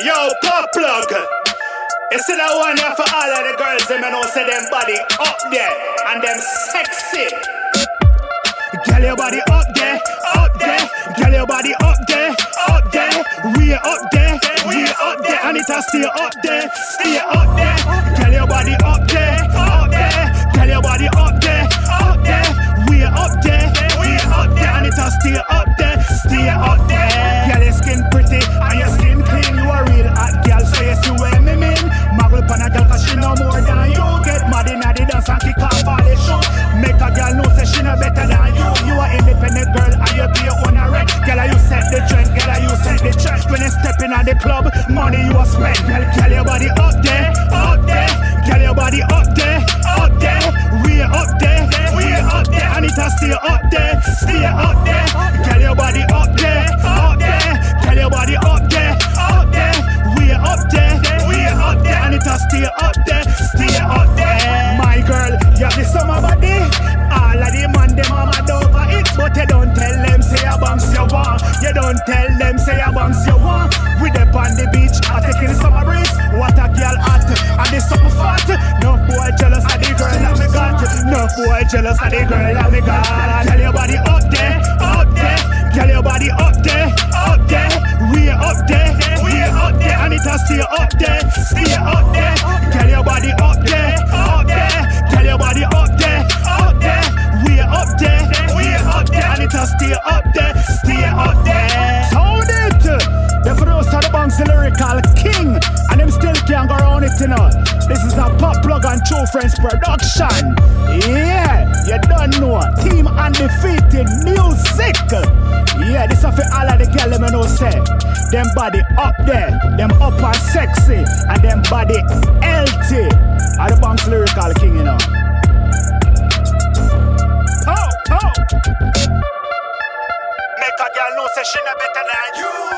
Yo, pop plug. You see that one here for all of the girls, them know say them body up there and them sexy. Girl, your body up there, up there. Girl, your body up there, up there. We are up there, we are up there, and it'll stay up there, stay up there. Girl, your body up there, up there. Girl, your body up there, up there. We are up there, we are up there, and it'll stay up there, stay up there. Girl, your skin pretty and your skin clean. You a real hot girl, so you see what me mean. Muggle pan a girl 'cause she know more than you. Get mad inna the dance and kick off all the show. Make a girl know say she no better than you. You a independent girl and you be your own right. Girl, you set the trend, girl, you set the trend. When you step in at the club, money you a spend. Girl, your body up there, up there. Girl, your body up there, up there. We are up there, we are up there, and it'll stay up there, stay up there. Girl, your body up there, up there. Girl, your body up there, up there. We are up there, we are up there, and it'll stay up there, stay up there. My girl, you have the summer body. All of the man them are mad over it, but you don't tell them say you bounce you want. You don't tell them say you bounce you want. We up on the beach, I taking the summer breeze. What a girl hot, and the summer fat. No boy jealous of the girl that me got. No boy jealous of the girl that me got. Girl, your body up there, up there. Girl, your body up there, up there. We are up there, we are up there, and it'll stay up there, stay up there. Girl, your body up there, up there. Girl, your body up there, up there. We are up there, we are up there, and it'll stay up there, stay up there. Sound it! The first of the Banks lyrical king, and them still can't go around it, you know. This is a Pop Plug and True Friends production. Yeah, you don't know. Team Undefeated Music. Yeah, this is for all of the girls them know say. Them body up there, them up and sexy, and them body healthy. Are the Banks lyrical king, you know. Oh. Make a girl know say she no better than you.